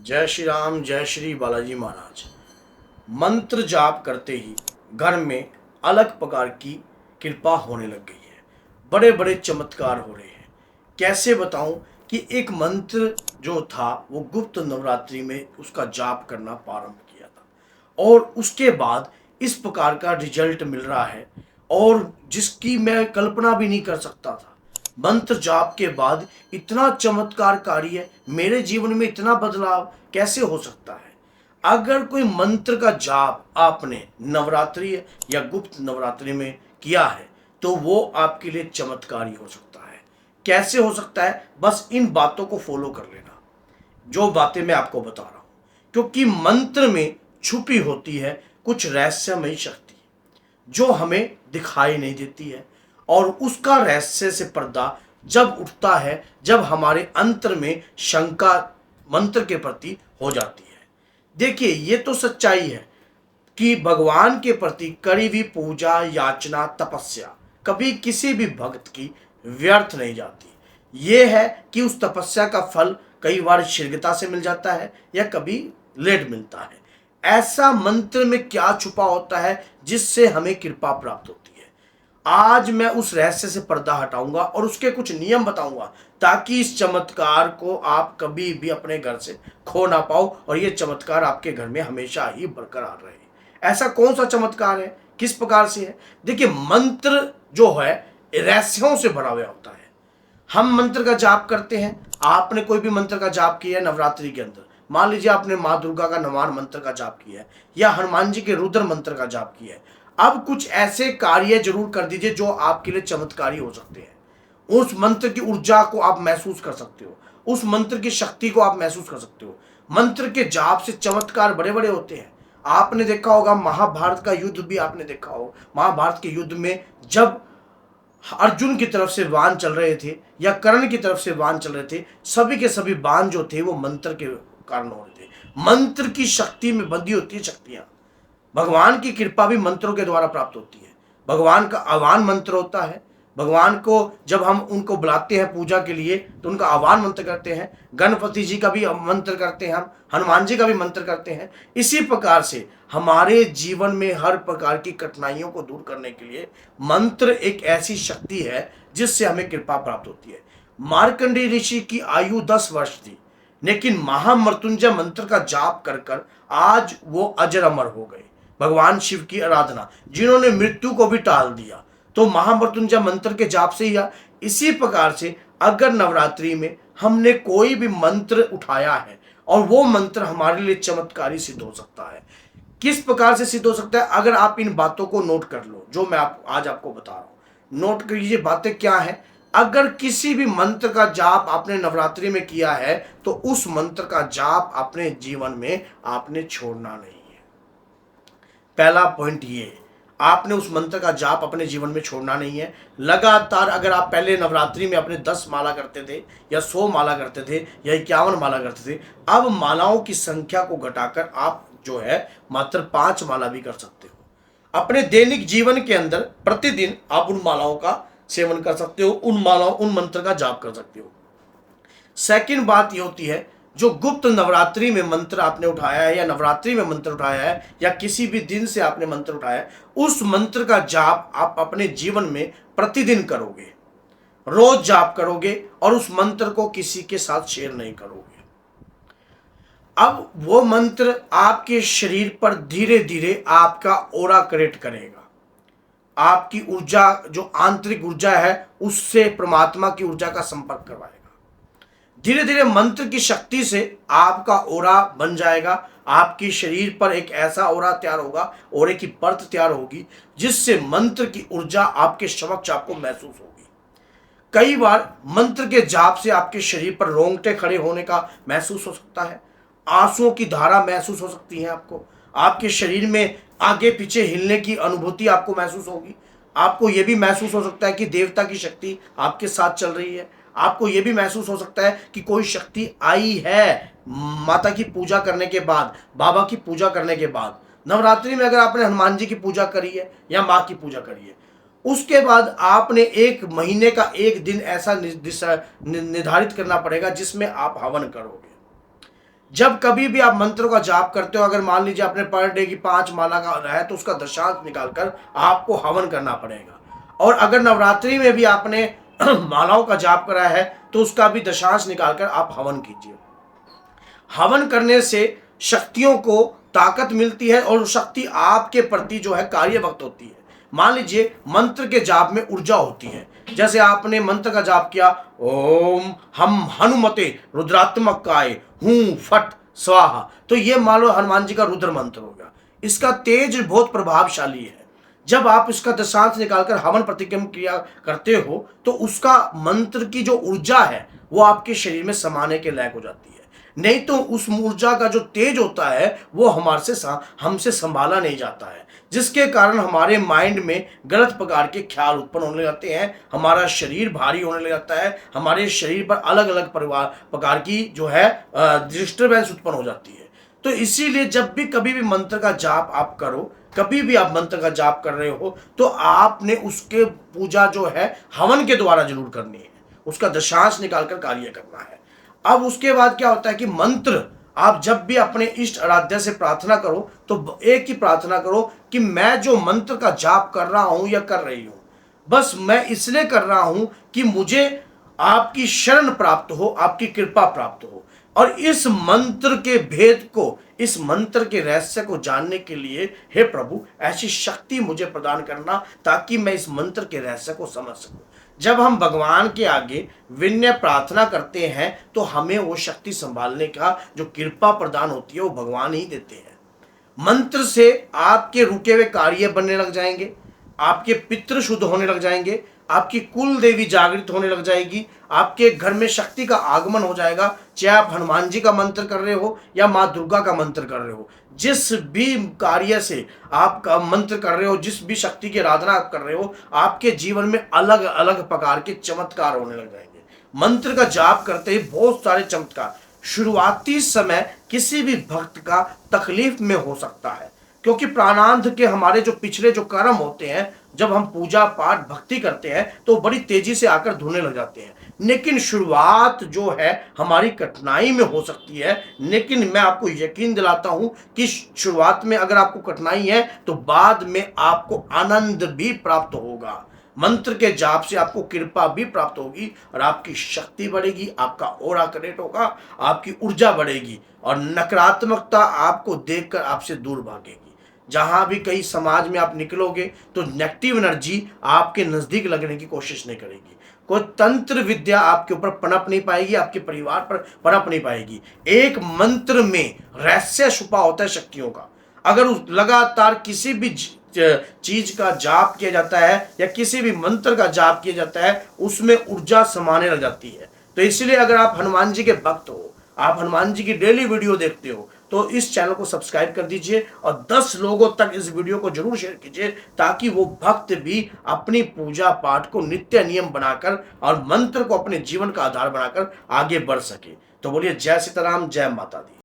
जय श्री राम, जय श्री बालाजी महाराज। मंत्र जाप करते ही घर में अलग प्रकार की कृपा होने लग गई है। बड़े बड़े चमत्कार हो रहे हैं। कैसे बताऊं कि एक मंत्र जो था वो गुप्त नवरात्रि में उसका जाप करना प्रारंभ किया था और उसके बाद इस प्रकार का रिजल्ट मिल रहा है और जिसकी मैं कल्पना भी नहीं कर सकता था। मंत्र जाप के बाद इतना चमत्कारकारी है, मेरे जीवन में इतना बदलाव कैसे हो सकता है। अगर कोई मंत्र का जाप आपने नवरात्रि या गुप्त नवरात्रि में किया है तो वो आपके लिए चमत्कारी हो सकता है। कैसे हो सकता है, बस इन बातों को फॉलो कर लेना जो बातें मैं आपको बता रहा हूं, क्योंकि मंत्र में छुपी होती है कुछ रहस्यमयी शक्ति जो हमें दिखाई नहीं देती है और उसका रहस्य से पर्दा जब उठता है जब हमारे अंतर में शंका मंत्र के प्रति हो जाती है। देखिए, ये तो सच्चाई है कि भगवान के प्रति करी हुई पूजा, याचना, तपस्या कभी किसी भी भक्त की व्यर्थ नहीं जाती। ये है कि उस तपस्या का फल कई बार शीघ्रता से मिल जाता है या कभी लेट मिलता है। ऐसा मंत्र में क्या छुपा होता है जिससे हमें कृपा प्राप्त होती है। आज मैं उस रहस्य से पर्दा हटाऊंगा और उसके कुछ नियम बताऊंगा ताकि इस चमत्कार को आप कभी भी अपने घर से खो ना पाओ और ये चमत्कार आपके घर में हमेशा ही बरकरार रहे। ऐसा कौन सा चमत्कार है, किस प्रकार से है? देखिए, मंत्र जो है रहस्यों से भरा हुआ होता है। हम मंत्र का जाप करते हैं। आपने कोई भी मंत्र का जाप किया है नवरात्रि के अंदर, मान लीजिए आपने माँ दुर्गा का नवार मंत्र का जाप किया है या हनुमान जी के रुद्र मंत्र का जाप किया है। अब कुछ ऐसे कार्य जरूर कर दीजिए जो आपके लिए चमत्कारी हो सकते हैं। उस मंत्र की ऊर्जा को आप महसूस कर सकते हो, उस मंत्र की शक्ति को आप महसूस कर सकते हो। मंत्र के जाप से चमत्कार बड़े बड़े होते हैं। आपने देखा होगा महाभारत का युद्ध भी आपने देखा हो। महाभारत के युद्ध में जब अर्जुन की तरफ से बाण चल रहे थे या कर्ण की तरफ से बाण चल रहे थे, सभी के सभी बाण जो थे वो मंत्र के कारण हो रहे थे। मंत्र की शक्ति में बंधी होती है शक्तियां। भगवान की कृपा भी मंत्रों के द्वारा प्राप्त होती है। भगवान का आह्वान मंत्र होता है। भगवान को जब हम उनको बुलाते हैं पूजा के लिए तो उनका आह्वान मंत्र करते हैं। गणपति जी का भी मंत्र करते हैं, हम हनुमान जी का भी मंत्र करते हैं। इसी प्रकार से हमारे जीवन में हर प्रकार की कठिनाइयों को दूर करने के लिए मंत्र एक ऐसी शक्ति है जिससे हमें कृपा प्राप्त होती है। मार्कंडेय ऋषि की आयु 10 वर्ष थी, लेकिन महामृत्युंजय मंत्र का जाप कर कर आज वो अजर अमर हो गए। भगवान शिव की आराधना, जिन्होंने मृत्यु को भी टाल दिया, तो महामृत्युंजय मंत्र के जाप से ही। इसी प्रकार से अगर नवरात्रि में हमने कोई भी मंत्र उठाया है और वो मंत्र हमारे लिए चमत्कारी सिद्ध हो सकता है। किस प्रकार से सिद्ध हो सकता है, अगर आप इन बातों को नोट कर लो जो मैं आज आपको बता रहा हूं। नोट करिए बातें क्या है। अगर किसी भी मंत्र का जाप आपने नवरात्रि में किया है तो उस मंत्र का जाप अपने जीवन में आपने छोड़ना नहीं है। पहला पॉइंट ये, आपने उस मंत्र का जाप अपने जीवन में छोड़ना नहीं है। लगातार अगर आप पहले नवरात्रि में अपने 10 माला करते थे या 100 माला करते थे या 51 माला करते थे, अब मालाओं की संख्या को घटाकर आप जो है मात्र 5 माला भी कर सकते हो। अपने दैनिक जीवन के अंदर प्रतिदिन आप उन मालाओं का सेवन कर सकते हो, उन मंत्र का जाप कर सकते हो। सेकंड बात ये होती है, जो गुप्त नवरात्रि में मंत्र आपने उठाया है या नवरात्रि में मंत्र उठाया है या किसी भी दिन से आपने मंत्र उठाया है, उस मंत्र का जाप आप अपने जीवन में प्रतिदिन करोगे, रोज जाप करोगे और उस मंत्र को किसी के साथ शेयर नहीं करोगे। अब वो मंत्र आपके शरीर पर धीरे धीरे आपका ऑरा क्रिएट करेगा। आपकी ऊर्जा, जो आंतरिक ऊर्जा है, उससे परमात्मा की ऊर्जा का संपर्क करवाएगा। धीरे धीरे मंत्र की शक्ति से आपका ऑरा बन जाएगा। आपकी शरीर पर एक ऐसा ऑरा तैयार होगा, ऑरे की परत तैयार होगी जिससे मंत्र की ऊर्जा आपके समक्ष आपको महसूस होगी। कई बार मंत्र के जाप से आपके शरीर पर रोंगटे खड़े होने का महसूस हो सकता है, आंसुओं की धारा महसूस हो सकती है आपको, आपके शरीर में आगे पीछे हिलने की अनुभूति आपको महसूस होगी। आपको यह भी महसूस हो सकता है कि देवता की शक्ति आपके साथ चल रही है। आपको यह भी महसूस हो सकता है कि कोई शक्ति आई है माता की पूजा करने के बाद, बाबा की पूजा करने के बाद। नवरात्रि में अगर आपने हनुमान जी की पूजा करी है या माँ की पूजा करी है, उसके बाद आपने 1 महीने का एक दिन ऐसा निर्धारित करना पड़ेगा जिसमें आप हवन करोगे, जब कभी भी आप मंत्र का जाप करते हो, अगर मान लीजिए आपने पर डे की 5 माला का है तो उसका दशांश निकालकर आपको हवन करना पड़ेगा। और अगर नवरात्रि में भी आपने मालाओं का जाप करा है तो उसका भी दशांश निकालकर आप हवन कीजिए। हवन करने से शक्तियों को ताकत मिलती है और शक्ति आपके प्रति जो है कार्यवक्त होती है। मान लीजिए मंत्र के जाप में ऊर्जा होती है, जैसे आपने मंत्र का जाप किया, ओम हम हनुमते रुद्रात्मकाय हूं फट स्वाहा, तो ये मान लो हनुमान जी का रुद्र मंत्र हो गया। इसका तेज बहुत प्रभावशाली है। जब आप इसका दशांश निकालकर हवन प्रतिक्रम क्रिया करते हो तो उसका मंत्र की जो ऊर्जा है वो आपके शरीर में समाने के लायक हो जाती है। नहीं तो उस ऊर्जा का जो तेज होता है वो हमसे संभाला नहीं जाता है, जिसके कारण हमारे माइंड में गलत प्रकार के ख्याल उत्पन्न होने लगते हैं, हमारा शरीर भारी होने लग जाता है, हमारे शरीर पर अलग अलग प्रकार की जो है डिस्टर्बेंस उत्पन्न हो जाती है। तो इसीलिए जब भी कभी भी मंत्र का जाप आप करो, कभी भी आप मंत्र का जाप कर रहे हो तो आपने उसके पूजा जो है हवन के द्वारा जरूर करनी है, उसका दशांश निकालकर कार्य करना है। अब उसके बाद क्या होता है कि मंत्र आप जब भी अपने इष्ट आराध्य से प्रार्थना करो तो एक ही प्रार्थना करो कि मैं जो मंत्र का जाप कर रहा हूं या कर रही हूं, बस मैं इसलिए कर रहा हूं कि मुझे आपकी शरण प्राप्त हो, आपकी कृपा प्राप्त हो। और इस मंत्र के भेद को, इस मंत्र के रहस्य को जानने के लिए हे प्रभु ऐसी शक्ति मुझे प्रदान करना ताकि मैं इस मंत्र के रहस्य को समझ सकूं। जब हम भगवान के आगे विनय प्रार्थना करते हैं तो हमें वो शक्ति संभालने का जो कृपा प्रदान होती है वो भगवान ही देते हैं। मंत्र से आपके रुके हुए कार्य बनने लग जाएंगे, आपके पितृ शुद्ध होने लग जाएंगे, आपकी कुल देवी जागृत होने लग जाएगी, आपके घर में शक्ति का आगमन हो जाएगा। चाहे आप हनुमान जी का मंत्र कर रहे हो या माँ दुर्गा का मंत्र कर रहे हो, जिस भी कार्य से आप का मंत्र कर रहे हो, जिस भी शक्ति की आराधना आप कर रहे हो, आपके जीवन में अलग अलग प्रकार के चमत्कार होने लग जाएंगे। मंत्र का जाप करते ही बहुत सारे चमत्कार शुरुआती समय किसी भी भक्त का तकलीफ में हो सकता है, क्योंकि प्राणांत के हमारे जो पिछले जो कर्म होते हैं, जब हम पूजा पाठ भक्ति करते हैं तो बड़ी तेजी से आकर धुलने लग जाते हैं। लेकिन शुरुआत जो है हमारी कठिनाई में हो सकती है, लेकिन मैं आपको यकीन दिलाता हूं कि शुरुआत में अगर आपको कठिनाई है तो बाद में आपको आनंद भी प्राप्त होगा। मंत्र के जाप से आपको कृपा भी प्राप्त होगी और आपकी शक्ति बढ़ेगी, आपका ऑरा क्रिएट होगा, आपकी ऊर्जा बढ़ेगी और नकारात्मकता आपको देखकर आपसे दूर भागेगी। जहां भी कहीं समाज में आप निकलोगे तो नेगेटिव एनर्जी आपके नजदीक लगने की कोशिश नहीं करेगी। कोई तंत्र विद्या आपके ऊपर पनप नहीं पाएगी, आपके परिवार पर पनप नहीं पाएगी। एक मंत्र में रहस्य छुपा होता है शक्तियों का। अगर लगातार किसी भी चीज का जाप किया जाता है या किसी भी मंत्र का जाप किया जाता है उसमें ऊर्जा समाने लग जाती है। तो इसलिए अगर आप हनुमान जी के भक्त हो, आप हनुमान जी की डेली वीडियो देखते हो तो इस चैनल को सब्सक्राइब कर दीजिए और 10 लोगों तक इस वीडियो को जरूर शेयर कीजिए ताकि वो भक्त भी अपनी पूजा पाठ को नित्य नियम बनाकर और मंत्र को अपने जीवन का आधार बनाकर आगे बढ़ सके। तो बोलिए जय सीताराम, जय माता दी।